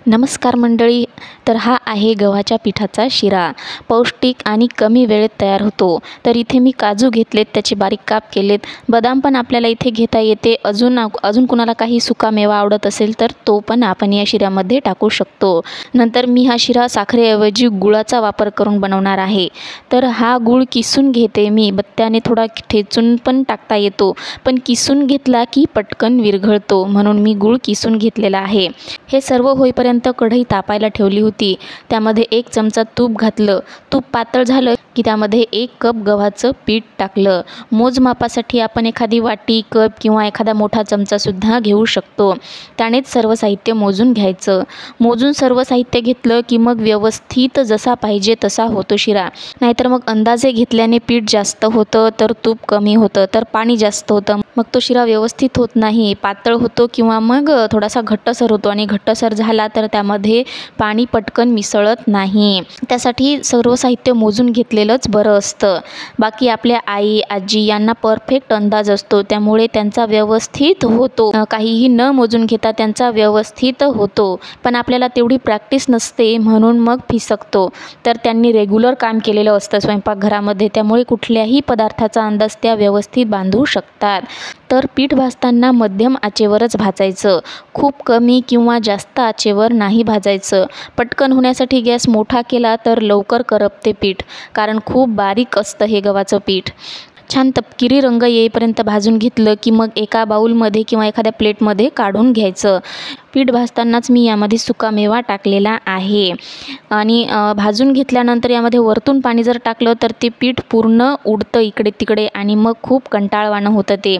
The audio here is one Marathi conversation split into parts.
नमस्कार मंडळी. तर हा आहे गव्हाच्या पिठाचा शिरा. पौष्टिक आणि कमी वेळेत तयार होतो. तर इथे मी काजू घेतलेत, त्याचे बारीक काप केलेत. बदाम पण आपल्याला इथे घेता येते. अजून कुणाला काही सुका मेवा आवडत असेल तर तो पण आपण या शिऱ्यामध्ये टाकू शकतो. नंतर मी हा शिरा साखरेऐवजी गुळाचा वापर करून बनवणार आहे. तर हा गुळ किसून घेते मी. बत्त्याने थोडा ठेचून पण टाकता येतो, पण किसून घेतला की पटकन विरघळतो, म्हणून मी गुळ किसून घेतलेला आहे. हे सर्व होईपर्यंत कढई तापायला ठेवली होती. त्यामध्ये 1 चमचा तूप घातलं. तूप पातळ झालं की त्यामध्ये 1 कप गव्हाचं पीठ टाकलं. मोजमापासाठी आपण एखादी वाटी, कप किंवा एखादा मोठा चमचासुद्धा घेऊ शकतो. त्यानेच सर्व साहित्य मोजून घ्यायचं. मोजून सर्व साहित्य घेतलं की मग व्यवस्थित जसा पाहिजे तसा होतो शिरा. नाहीतर मग अंदाजे घेतल्याने पीठ जास्त होतं तर तूप कमी होतं, तर पाणी जास्त होतं, मग तो शिरा व्यवस्थित होत नाही, पातळ होतो किंवा मग थोडासा घट्टसर होतो. आणि घट्टसर झाला तर त्यामध्ये पाणी पटकन मिसळत नाही. त्यासाठी सर्व साहित्य मोजून घेतलेलंच बरं असतं. बाकी आपल्या आई, आजी यांना परफेक्ट अंदाज असतो, त्यामुळे त्यांचा व्यवस्थित होतो. काहीही न मोजून घेता त्यांचा व्यवस्थित होतो. पण आपल्याला तेवढी प्रॅक्टिस नसते, म्हणून मग फिसकतो. तर त्यांनी रेग्युलर काम केलेलं असतं स्वयंपाकघरामध्ये, त्यामुळे कुठल्याही पदार्थाचा अंदाज त्या व्यवस्थित बांधू शकतात. तर पीठ भाजताना मध्यम आचेवरच भाजायचं. खूप कमी किंवा जास्त आचेवर नाही भाजायचं. पटकन होण्यासाठी गॅस मोठा केला तर लवकर करपते पीठ, कारण खूप बारीक असतं हे गव्हाचं पीठ. छान तपकिरी रंग येईपर्यंत भाजून घेतलं की मग एका बाउलमध्ये किंवा एखाद्या प्लेटमध्ये काढून घ्यायचं. पीठ भाजतानाच मी यामध्ये सुकामेवा टाकलेला आहे. आणि भाजून घेतल्यानंतर यामध्ये वरतून पाणी जर टाकलं तर ते पीठ पूर्ण उडतं इकडे तिकडे आणि मग खूप कंटाळवाणं होतं ते.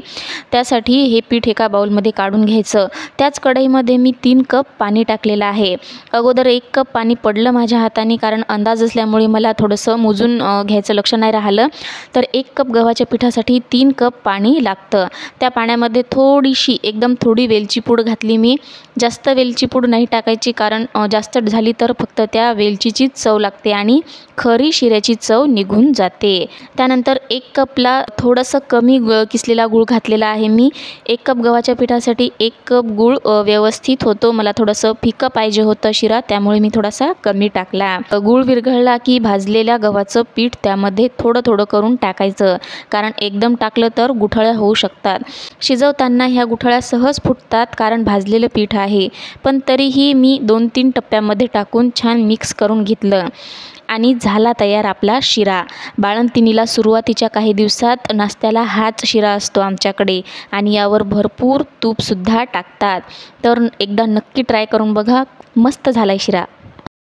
त्यासाठी हे पीठ एका बाउलमध्ये काढून घ्यायचं. त्याच कढईमध्ये मी 3 कप पाणी टाकलेलं आहे. अगोदर 1 कप पाणी पडलं माझ्या हाताने, कारण अंदाज असल्यामुळे मला थोडंसं मोजून घ्यायचं लक्ष नाही राहिलं. तर 1 कप गव्हाच्या पिठासाठी 3 कप पाणी लागतं. त्या पाण्यामध्ये थोडीशी, एकदम थोडी वेलची पूड घातली मी. जास्त वेलची पूड नाही टाकायची, कारण जास्त झाली तर फक्त त्या वेलचीचीच चव लागते आणि खरी शिऱ्याची चव निघून जाते. त्यानंतर 1 कपला थोडंसं कमी किसलेला गूळ घातलेला आहे मी. 1 कप गव्हाच्या पिठासाठी 1 कप गूळ व्यवस्थित होतो. मला थोडंसं फिकं पाहिजे होतं शिरा, त्यामुळे मी थोडासा कमी टाकला. गूळ विरघळला की भाजलेल्या गव्हाचं पीठ त्यामध्ये थोडं थोडं करून टाकायचं, कारण एकदम टाकलं तर गुठळ्या होऊ शकतात. शिजवताना ह्या गुठळ्या सहज फुटतात, कारण भाजलेलं पीठ आहे. पण तरीही मी 2-3 टप्प्यामध्ये टाकून छान मिक्स करून घेतलं आणि झाला तयार आपला शिरा. बाळंतिणीला सुरुवातीच्या काही दिवसात नाश्त्याला हाच शिरा असतो आमच्याकडे, आणि यावर भरपूर तूपसुद्धा टाकतात. तर एकदा नक्की ट्राय करून बघा. मस्त झाला शिरा.